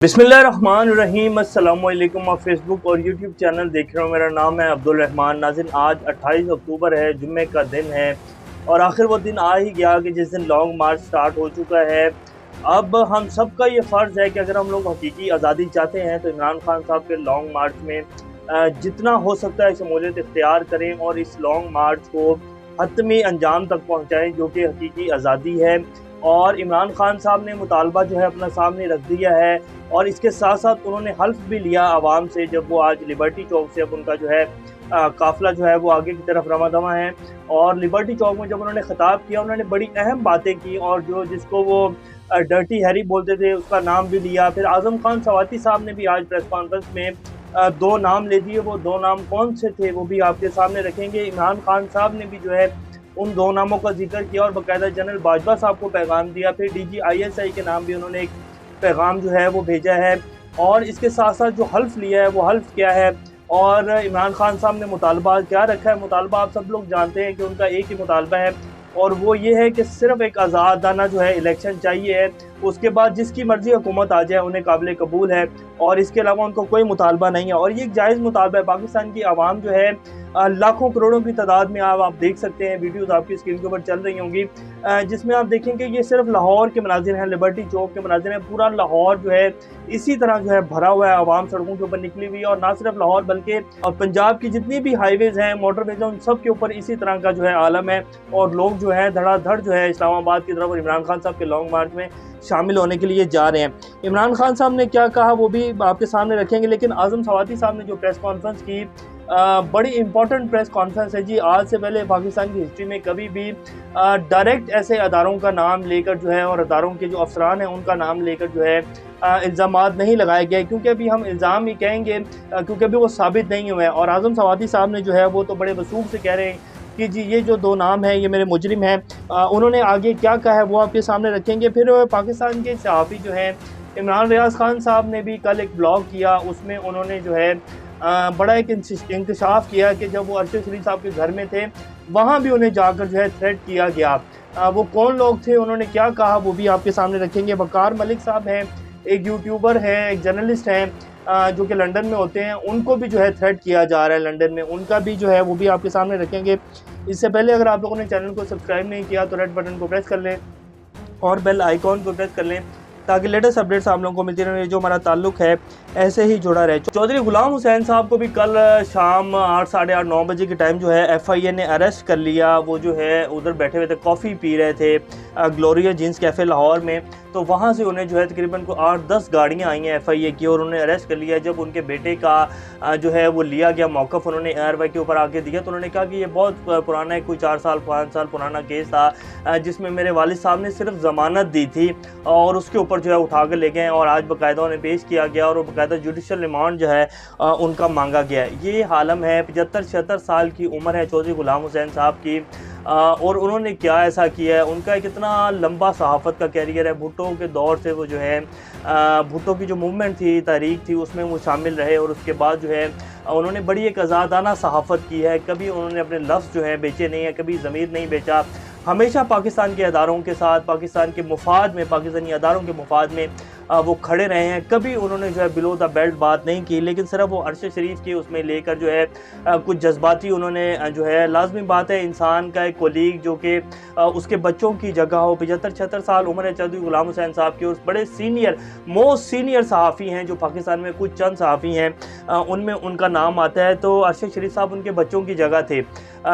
बिस्मिल्लाहिर्रहमानिर्रहीम। अस्सलाम वालेकुम। आप फेसबुक और यूट्यूब चैनल देख रहे हो। मेरा नाम है अब्दुल रहमान। नाज़रीन, आज 28 अक्टूबर है, जुम्मे का दिन है और आखिर वो दिन आ ही गया कि जिस दिन लॉन्ग मार्च स्टार्ट हो चुका है। अब हम सब का ये फ़र्ज़ है कि अगर हम लोग हकीकी आज़ादी चाहते हैं तो इमरान खान साहब के लॉन्ग मार्च में जितना हो सकता है शमूलियत इख्तियार करें और इस लॉन्ग मार्च को हतमी अंजाम तक पहुँचाएँ जो कि हकीकी आज़ादी है। और इमरान खान साहब ने मुतालबा जो है अपना सामने रख दिया है और इसके साथ साथ उन्होंने हल्फ भी लिया आवाम से, जब वो आज लिबर्टी चौक से अब उनका जो है काफ़िला जो है वो आगे की तरफ रवा दवा है। और लिबर्टी चौक में जब उन्होंने ख़िताब किया, उन्होंने बड़ी अहम बातें की और जो जिसको वो डर्टी हैरी बोलते थे उसका नाम भी लिया। फिर आज़म खान सवाती साहब ने भी आज प्रेस कॉन्फ्रेंस में दो नाम ले दिए। वो दो नाम कौन से थे वो भी आपके सामने रखेंगे। इमरान खान साहब ने भी जो है उन दो नामों का जिक्र किया और बाकायदा जनरल बाजवा साहब को पैगाम दिया। फिर DGISI के नाम भी उन्होंने एक पैगाम जो है वो भेजा है। और इसके साथ साथ जो हल्फ लिया है वो हल्फ क्या है और इमरान खान साहब ने मुतालबा क्या रखा है। मुतालबा आप सब लोग जानते हैं कि उनका एक ही मुतालबा है और वो ये है कि सिर्फ एक आज़ादाना जो है इलेक्शन चाहिए है। उसके बाद जिसकी मर्ज़ी हुकूमत आ जाए उन्हें काबिल कबूल है और इसके अलावा उनको कोई मुतालबा नहीं है। और ये एक जायज़ मुतालबा है। पाकिस्तान की आवाम जो है लाखों करोड़ों की तादाद में आप देख सकते हैं, वीडियोज़ आपकी स्क्रीन के ऊपर चल रही होंगी, जिसमें आप देखेंगे ये सिर्फ लाहौर के मनाजिर हैं, लिबर्टी चौक के मनाजिर हैं। पूरा लाहौर जो है इसी तरह जो है भरा हुआ है, आवाम सड़कों के ऊपर निकली हुई है। और ना सिर्फ लाहौर बल्कि पंजाब की जितनी भी हाईवेज़ हैं, मोटरवेज़ हैं, उन सब के ऊपर इसी तरह का जो है आलम है और लोग जो है धड़ाधड़ जो है इस्लामाबाद की तरफ और इमरान खान साहब के लॉन्ग मार्च में शामिल होने के लिए जा रहे हैं। इमरान खान साहब ने क्या कहा वो भी आपके सामने रखेंगे, लेकिन आज़म सवाती साहब ने जो प्रेस कॉन्फ्रेंस की, बड़ी इंपॉर्टेंट प्रेस कॉन्फ्रेंस है जी। आज से पहले पाकिस्तान की हिस्ट्री में कभी भी डायरेक्ट ऐसे अदारों का नाम लेकर जो है और अदारों के जो अफसरान हैं उनका नाम लेकर जो है इल्ज़ामात नहीं लगाए गए, क्योंकि अभी हम इल्ज़ाम ही कहेंगे क्योंकि अभी वो साबित नहीं हुए हैं। और आज़म सवाती साहब ने जो है वो तो बड़े वसूख से कह रहे हैं कि जी ये जो दो नाम हैं ये मेरे मुजरिम हैं। उन्होंने आगे क्या कहा है वो आपके सामने रखेंगे। फिर पाकिस्तान के सहाफ़ी जो हैं इमरान रियाज खान साहब ने भी कल एक ब्लॉग किया, उसमें उन्होंने जो है बड़ा एक इंकशाफ किया कि जब वो अरशद शरीफ साहब के घर में थे वहाँ भी उन्हें जाकर जो है थ्रेट किया गया। वो कौन लोग थे, उन्होंने क्या कहा वो भी आपके सामने रखेंगे। वकार मलिक साहब हैं, एक यूट्यूबर हैं, एक जर्नलिस्ट हैं जो कि लंदन में होते हैं, उनको भी जो है थ्रेट किया जा रहा है लंदन में, उनका भी जो है वो भी आपके सामने रखेंगे। इससे पहले अगर आप लोगों ने चैनल को सब्सक्राइब नहीं किया तो रेड बटन को प्रेस कर लें और बेल आइकॉन को प्रेस कर लें ताकि लेटेस्ट अपडेट्स आप लोगों को मिलती रहे। जो हमारा ताल्लुक है ऐसे ही जुड़ा रहे। चौधरी गुलाम हुसैन साहब को भी कल शाम 8, साढ़े 8, 9 बजे के टाइम जो है FIA ने अरेस्ट कर लिया। वो जो है उधर बैठे हुए थे, कॉफ़ी पी रहे थे ग्लोरिया जीन्स कैफ़े लाहौर में। तो वहाँ से उन्हें जो है तकरीबन को 8-10 गाड़ियाँ आई हैं FIA की और उन्हें अरेस्ट कर लिया। जब उनके बेटे का जो है वो लिया गया मौक़िफ़, उन्होंने ARY के ऊपर आके दिया, तो उन्होंने कहा कि ये बहुत पुराना है, कोई 4 साल 5 साल पुराना केस था जिसमें मेरे वालिद साहब ने सिर्फ ज़मानत दी थी और उसके ऊपर जो है उठा कर ले गए और आज बाकायदा उन्हें पेश किया गया और बाकायदा जुडिशल रिमांड जो है उनका मांगा गया। ये हालम है, 75-76 साल की उम्र है चौधरी गुलाम हुसैन साहब की। और उन्होंने क्या ऐसा किया है, उनका एक इतना लंबा सहाफ़त का कैरियर है। भुट्टो के दौर से वो जो है भुट्टो की जो मूवमेंट थी, तहरीक थी, उसमें वो शामिल रहे और उसके बाद जो है उन्होंने बड़ी एक आज़ादाना सहाफ़त की है। कभी उन्होंने अपने लफ्ज़ जो है बेचे नहीं है, कभी ज़मीर नहीं बेचा। हमेशा पाकिस्तान के अदारों के साथ, पाकिस्तान के मुफाद में, पाकिस्तानी अदारों के मुफाद में वो खड़े रहे हैं। कभी उन्होंने जो है बिलो द बेल्ट बात नहीं की, लेकिन सिर्फ वो अरशद शरीफ की उसमें लेकर जो है कुछ जज्बाती उन्होंने जो है, लाजमी बात है इंसान का एक कोलीग जो कि उसके बच्चों की जगह हो। 75-76 साल उम्र है चौधरी गुलाम हुसैन साहब की और बड़े सीनियर, मोस्ट सीनियर सहाफ़ी हैं जो पाकिस्तान में कुछ चंद सहाफ़ी हैं उनमें उनका नाम आता है। तो अरशद शरीफ साहब उनके बच्चों की जगह थे।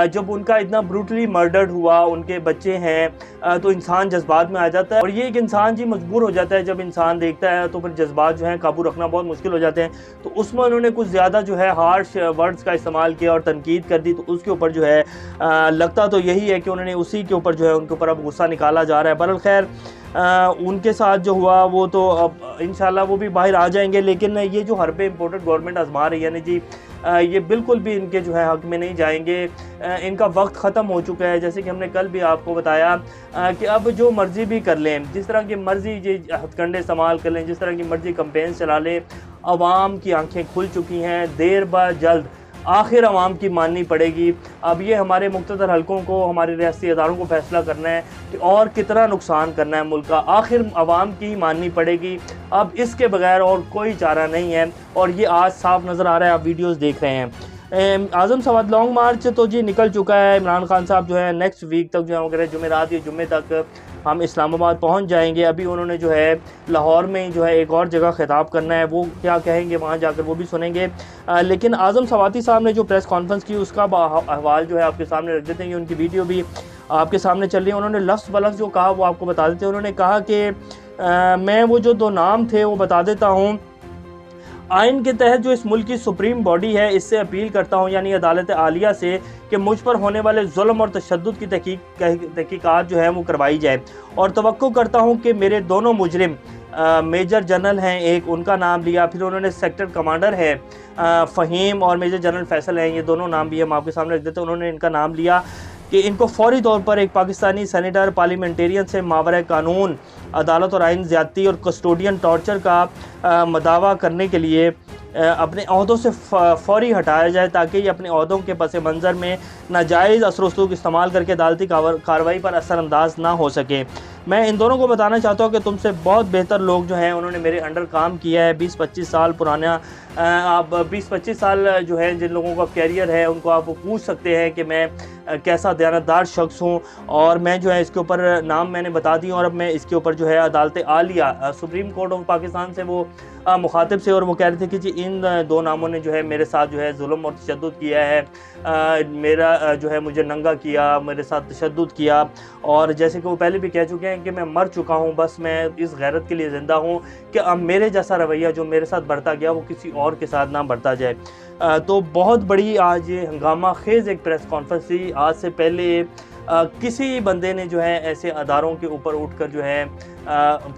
जब उनका इतना ब्रूटली मर्डर्ड हुआ, उनके बच्चे हैं, तो इंसान जज्बात में आ जाता है और ये एक इंसान जी मजबूर हो जाता है। जब इंसान देखता है तो फिर जज्बात जो है काबू रखना बहुत मुश्किल हो जाते हैं। तो उसमें उन्होंने कुछ ज़्यादा जो है हार्श वर्ड्स का इस्तेमाल किया और तनकीद कर दी। तो उसके ऊपर जो है लगता तो यही है कि उन्होंने उसी के ऊपर जो है उनके ऊपर अब गुस्सा निकाला जा रहा है। बहरहाल खैर उनके साथ जो हुआ वो तो अब इंशाल्लाह वो भी बाहर आ जाएंगे। लेकिन ये जो हरबे इम्पोर्टेड गवर्नमेंट आजमा रही है ना जी, ये बिल्कुल भी इनके जो है हक़ में नहीं जाएंगे। इनका वक्त ख़त्म हो चुका है। जैसे कि हमने कल भी आपको बताया कि अब जो मर्ज़ी भी कर लें, जिस तरह की मर्ज़ी ये हथकंडे इस्तेमाल कर लें, जिस तरह की मर्ज़ी कैंपेन चला लें, आवाम की आंखें खुल चुकी हैं। देर ब जल्द आखिर आवाम की माननी पड़ेगी। अब ये हमारे मुख्तदर हलकों को, हमारे रियासती इदारों को फैसला करना है कि और कितना नुकसान करना है मुल्क का, आखिर आवाम की ही माननी पड़ेगी। अब इसके बगैर और कोई चारा नहीं है, और ये आज साफ नज़र आ रहा है, आप वीडियोज़ देख रहे हैं। आज़म सवाद लॉन्ग मार्च तो जी निकल चुका है। इमरान खान साहब जो है नेक्स्ट वीक तक जो है वगैरह जुमेरात या जुम्मे तक हम इस्लामाबाद पहुंच जाएंगे। अभी उन्होंने जो है लाहौर में जो है एक और जगह खिताब करना है, वो क्या कहेंगे वहाँ जाकर वो भी सुनेंगे। लेकिन आज़म सवाती साहब ने जो प्रेस कॉन्फ्रेंस की उसका अहवाल जो है आपके सामने रख देते हैं, उनकी वीडियो भी आपके सामने चल रही है। उन्होंने लफ्ज़ बलफ्ज़ जो कहा वो आपको बता देते हैं। उन्होंने कहा कि मैं वो जो 2 नाम थे वो बता देता हूँ। आइन के तहत जो इस मुल्क की सुप्रीम बॉडी है, इससे अपील करता हूँ यानी अदालत आलिया से कि मुझ पर होने वाले जुल्म और तशद्दुद की तहकीकात जो है वो करवाई जाए, और तवक्को करता हूँ कि मेरे दोनों मुजरिम मेजर जनरल हैं, एक उनका नाम लिया, फिर उन्होंने सेक्टर कमांडर है फ़हीम और मेजर जनरल फैसल हैं, ये दोनों नाम भी हम आपके सामने रख देते हैं। उन्होंने इनका नाम लिया कि इनको फौरी तौर पर एक पाकिस्तानी सेनेटर पार्लियामेंटेरियन से मावरे कानून अदालत और आइन ज़्यादती और कस्टोडियन टॉर्चर का मदावा करने के लिए अपने अहदों से फौरी हटाया जाए, ताकि ये अपने अहदों के पस मंज़र में नाजायज़ असर वसलूक इस्तेमाल करके अदालती कार्रवाई पर असरअंदाज ना हो सके। मैं इन दोनों को बताना चाहता हूँ कि तुमसे बहुत बेहतर लोग जो हैं उन्होंने मेरे अंडर काम किया है। 20-25 साल पुराना आप 20-25 साल जो है जिन लोगों का कैरियर है उनको आप पूछ सकते हैं कि मैं कैसा दयानतदार शख्स हूँ। और मैं जो है इसके ऊपर नाम मैंने बता दिए, और अब मैं इसके ऊपर जो है अदालत Alia supreme court of Pakistan से वो मुखातिब से, और वो कह रहे थे कि जी इन 2 नामों ने जो है मेरे साथ जो है जुल्म और तशद्दुद किया है, मेरा जो है मुझे नंगा किया, मेरे साथ तशद्दुद किया, और जैसे कि वो पहले भी कह चुके हैं कि मैं मर चुका हूँ, बस मैं इस गैरत के लिए ज़िंदा हूँ कि अब मेरे जैसा रवैया जो मेरे साथ बरता गया वो किसी और के साथ ना बरता जाए। तो बहुत बड़ी आज ये हंगामा खेज़ एक प्रेस कॉन्फ्रेंस थी। आज से पहले किसी बंदे ने जो है ऐसे अदारों के ऊपर उठकर जो है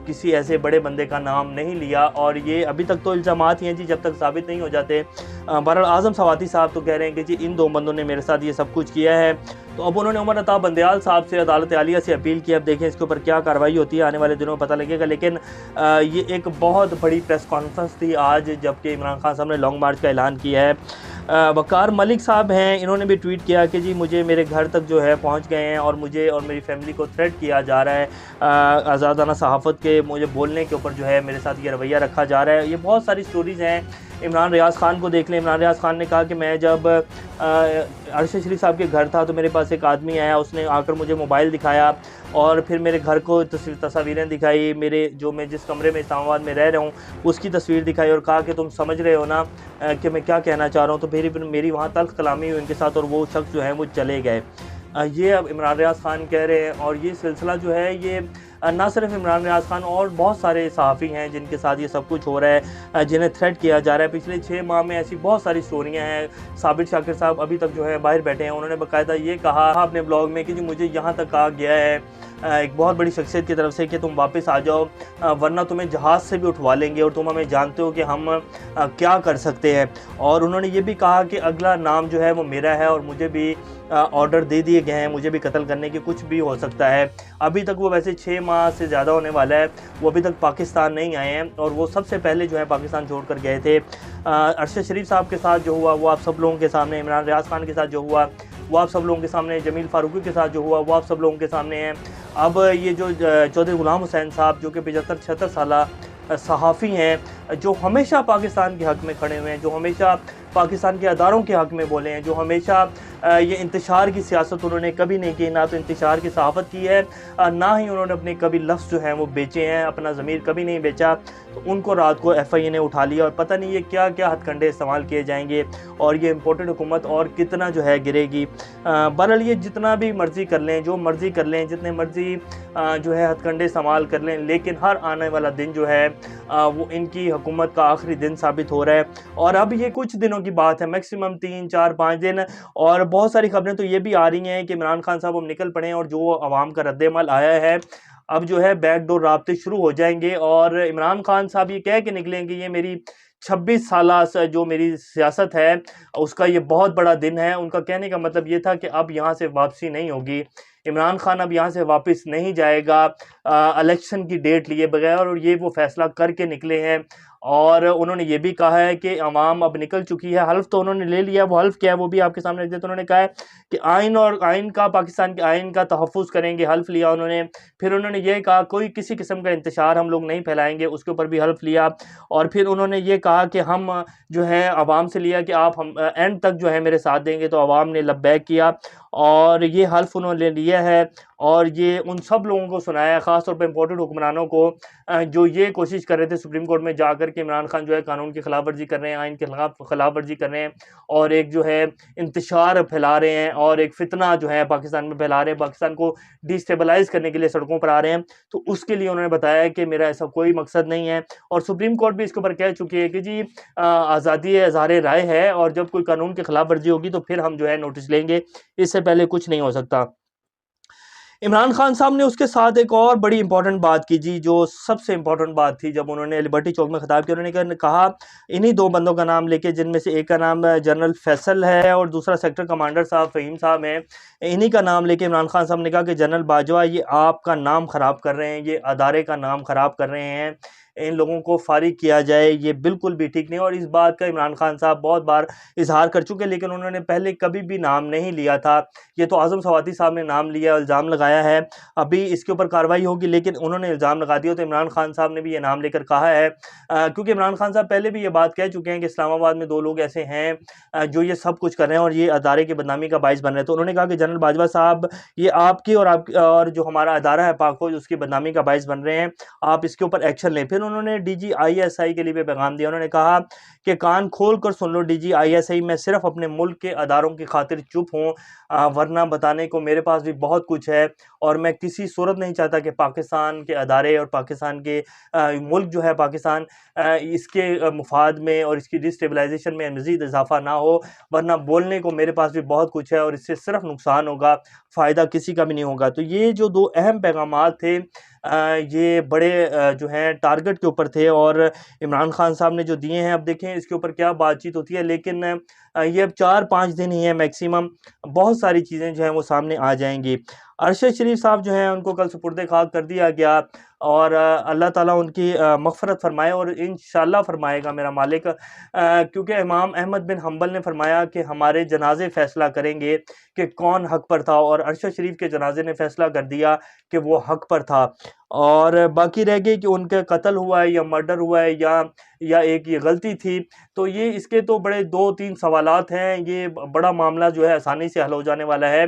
किसी ऐसे बड़े बंदे का नाम नहीं लिया, और ये अभी तक तो इल्ज़ामात ही हैं जी, जब तक साबित नहीं हो जाते। बहरहाल आज़म सवाती साहब तो कह रहे हैं कि जी इन 2 बंदों ने मेरे साथ ये सब कुछ किया है। तो अब उन्होंने उमर अता बंदयाल साहब से अदालत आलिया से अपील की। अब देखें इसके ऊपर क्या कार्रवाई होती है, आने वाले दिनों में पता लगेगा। लेकिन ये एक बहुत बड़ी प्रेस कॉन्फ्रेंस थी आज, जबकि इमरान खान साहब ने लॉन्ग मार्च का ऐलान किया है। वकार मलिक साहब हैं, इन्होंने भी ट्वीट किया कि जी मुझे मेरे घर तक जो है पहुंच गए हैं, और मुझे और मेरी फैमिली को थ्रेट किया जा रहा है, आज़ादाना सहाफ़त के मुझे बोलने के ऊपर जो है मेरे साथ ये रवैया रखा जा रहा है। ये बहुत सारी स्टोरीज़ हैं। इमरान रियाज़ ख़ान को देख लें। इमरान रियाज़ ख़ान ने कहा कि मैं जब अरशद शरीफ साहब के घर था तो मेरे पास एक आदमी आया, उसने आकर मुझे मोबाइल दिखाया और फिर मेरे घर को तस्वीरें दिखाई, मेरे जो मैं जिस कमरे में इस्लामाबाद में रह रहा हूँ उसकी तस्वीर दिखाई, और कहा कि तुम समझ रहे हो ना कि मैं क्या कहना चाह रहा हूँ। तो फिर मेरी वहाँ तल्ख़ कलामी हुई उनके साथ, और वो शख्स जो है वो चले गए। ये अब इमरान रियाज़ ख़ान कह रहे हैं। और ये सिलसिला जो है ये ना सिर्फ इमरान रियाज़ ख़ान और बहुत सारे सहाफ़ी हैं जिनके साथ ये सब कुछ हो रहा है, जिन्हें थ्रेट किया जा रहा है। पिछले 6 माह में ऐसी बहुत सारी स्टोरियाँ हैं। साबिर शाकिर साहब अभी तक जो है बाहर बैठे हैं। उन्होंने बाकायदा ये कहा अपने ब्लॉग में कि जी मुझे यहाँ तक कहा गया है एक बहुत बड़ी शख्सियत की तरफ से कि तुम वापस आ जाओ, वरना तुम्हें जहाज़ से भी उठवा लेंगे, और तुम हमें जानते हो कि हम क्या कर सकते हैं। और उन्होंने ये भी कहा कि अगला नाम जो है वो मेरा है, और मुझे भी ऑर्डर दे दिए गए हैं, मुझे भी कत्ल करने की, कुछ भी हो सकता है। अभी तक वो वैसे 6 माह से ज़्यादा होने वाला है, वो अभी तक पाकिस्तान नहीं आए हैं, और वो सबसे पहले जो है पाकिस्तान छोड़कर गए थे। अरशद शरीफ साहब के साथ जो हुआ वो आप सब लोगों के सामने, इमरान रियाज़ ख़ान के साथ जो हुआ वो आप सब लोगों के सामने, जमील फारूकी के साथ जो हुआ वो आप सब लोगों के सामने है। अब ये जो चौधरी गुलाम हुसैन साहब जो कि 75-76 साल सहाफ़ी हैं, जो हमेशा पाकिस्तान के हक़ में खड़े हुए हैं, जो हमेशा पाकिस्तान के अदारों के हक़ में बोले हैं, जो हमेशा ये इंतशार की सियासत उन्होंने कभी नहीं की, ना तो इंतशार की सहाफ़त की है, ना ही उन्होंने अपने कभी लफ्ज़ जो हैं वो बेचे हैं, अपना ज़मीर कभी नहीं बेचा। तो उनको रात को FIA ने उठा लिया, और पता नहीं ये क्या क्या हथकंडे इस्तेमाल किए जाएंगे, और ये इम्पोर्टेड हुकूमत और कितना जो है गिरेगी। बहरहाल ये जितना भी मर्ज़ी कर लें, जो मर्ज़ी कर लें, जितने मर्ज़ी जो है हथकंडे इस्तेमाल कर लें, लेकिन हर आने वाला दिन जो है वो इनकी हुकूमत का आखिरी दिन साबित हो रहा है। और अब ये कुछ दिनों की बात है, मैक्सिमम 3, 4, 5 दिन। और बहुत सारी खबरें तो ये भी आ रही हैं कि इमरान खान साहब अब निकल पड़े हैं, और जो अवाम का रद्द-ए-अमल आया है अब जो है बैकडोर राब्ते शुरू हो जाएंगे। और इमरान खान साहब ये कह के निकलेंगे ये मेरी 26 साल से जो मेरी सियासत है उसका ये बहुत बड़ा दिन है। उनका कहने का मतलब ये था कि अब यहाँ से वापसी नहीं होगी, इमरान खान अब यहाँ से वापस नहीं जाएगा इलेक्शन की डेट लिए बगैर, और ये वो फैसला करके निकले हैं। और उन्होंने ये भी कहा है कि अवाम अब निकल चुकी है। हल्फ तो उन्होंने ले लिया, वो हल्फ क्या है वो भी आपके सामने रख दिया। तो उन्होंने कहा है कि आइन और आइन का, पाकिस्तान के आइन का तहफ़्फ़ुज़ करेंगे, हल्फ लिया उन्होंने। फिर उन्होंने ये कहा कोई किसी किस्म का इंतशार हम लोग नहीं फैलाएंगे, उसके ऊपर भी हल्फ लिया। और फिर उन्होंने ये कहा कि हम जो है आवाम से लिया कि आप हम एंड तक जो है मेरे साथ देंगे, तो आवाम ने लब्बैक किया और ये हल्फ उन्होंने लिया है। और ये उन सब लोगों को सुनाया, ख़ास तौर पे इम्पोर्टेड हुक्मरानों को, जो ये कोशिश कर रहे थे सुप्रीम कोर्ट में जाकर के इमरान खान जो है कानून की खिलाफ वर्जी कर रहे हैं, आइन के खिलाफ वर्जी कर रहे हैं, और एक जो है इंतशार फैला रहे हैं और एक फितना जो है पाकिस्तान में फैला रहे हैं, पाकिस्तान को डिस्टेबलाइज करने के लिए सड़कों पर आ रहे हैं। तो उसके लिए उन्होंने बताया कि मेरा ऐसा कोई मकसद नहीं है। और सुप्रीम कोर्ट भी इसके ऊपर कह चुकी है कि जी आज़ादी इज़हार राय है, और जब कोई कानून की खिलाफ वर्जी होगी तो फिर हम जो है नोटिस लेंगे, इससे पहले कुछ नहीं हो सकता। इमरान खान साहब ने उसके साथ एक और बड़ी इंपॉर्टेंट बात की जी, जो सबसे इंपॉर्टेंट बात थी, जब उन्होंने लिबर्टी चौक में खिताब किया। उन्होंने कहा इन्हीं दो बंदों का नाम लेके, जिनमें से एक का नाम जनरल फैसल है और दूसरा सेक्टर कमांडर साहब फ़हीम साहब हैं, इन्हीं का नाम लेके इमरान खान साहब ने कहा कि जनरल बाजवा ये आपका नाम ख़राब कर रहे हैं, ये अदारे का नाम ख़राब कर रहे हैं, इन लोगों को फारिग किया जाए, ये बिल्कुल भी ठीक नहीं। और इस बात का इमरान खान साहब बहुत बार इजहार कर चुके, लेकिन उन्होंने पहले कभी भी नाम नहीं लिया था। ये तो आज़म सवाती साहब ने नाम लिया, इल्ज़ाम लगाया है, अभी इसके ऊपर कार्रवाई होगी, लेकिन उन्होंने इल्ज़ाम लगा दिया। तो इमरान खान साहब ने भी ये नाम लेकर कहा है, क्योंकि इमरान खान साहब पहले भी ये बात कह चुके हैं कि इस्लामाबाद में दो लोग ऐसे हैं जो ये सब कुछ कर रहे हैं और ये अदारे की बदनामी का बाइस बन रहे हैं। तो उन्होंने कहा कि जनरल बाजवा साहब ये आपकी और जो हमारा अदारा है पाक फौज, उसकी बदनामी का बाइस बन रहे हैं, आप इसके ऊपर एक्शन लें। फिर उन्होंने DGISI के लिए भी पैगाम दिया। उन्होंने कहा कि कान खोल कर सुन लो DGISI, मैं सिर्फ अपने मुल्क के अदारों की खातिर चुप हूँ, वरना बताने को मेरे पास भी बहुत कुछ है, और मैं किसी सूरत नहीं चाहता कि पाकिस्तान के अदारे और पाकिस्तान के मुल्क जो है पाकिस्तान, इसके मुफाद में और इसकी डिस्टेबलाइजेशन में मज़ीद इजाफा ना हो, वरना बोलने को मेरे पास भी बहुत कुछ है और इससे सिर्फ नुकसान होगा, फ़ायदा किसी का भी नहीं होगा। तो ये जो दो अहम पैगामात थे, ये बड़े जो हैं टारगेट के ऊपर थे, और इमरान खान साहब ने जो दिए हैं, अब देखें इसके ऊपर क्या बातचीत होती है। लेकिन ये अब 4-5 दिन ही है मैक्सिमम, बहुत सारी चीज़ें जो हैं वो सामने आ जाएंगी। अरशद शरीफ साहब जो हैं उनको कल सुपुर्द खाक कर दिया गया, और अल्लाह ताला उनकी मग़फ़िरत फ़रमाए, और इंशाअल्लाह फ़रमाएगा मेरा मालिक, क्योंकि इमाम अहमद बिन हम्बल ने फ़रमाया कि हमारे जनाज़े फ़ैसला करेंगे कि कौन हक़ पर था, और अरशद शरीफ के जनाज़े ने फ़ैसला कर दिया कि वो हक़ पर था। और बाकी रह गई कि उनका कत्ल हुआ है या मर्डर हुआ है या एक ये गलती थी, तो ये इसके तो बड़े 2-3 सवालात हैं। ये बड़ा मामला जो है आसानी से हल हो जाने वाला है।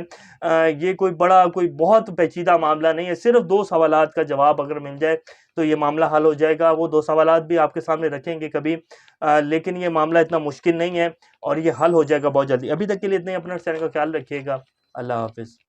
ये कोई बहुत पेचीदा मामला नहीं है, सिर्फ 2 सवालात का जवाब अगर मिल जाए तो ये मामला हल हो जाएगा। वो 2 सवालात भी आपके सामने रखेंगे कभी, लेकिन ये मामला इतना मुश्किल नहीं है और ये हल हो जाएगा बहुत जल्दी। अभी तक के लिए इतना ही, अपना चैनल का ख्याल रखिएगा। अल्लाह हाफ़िज़।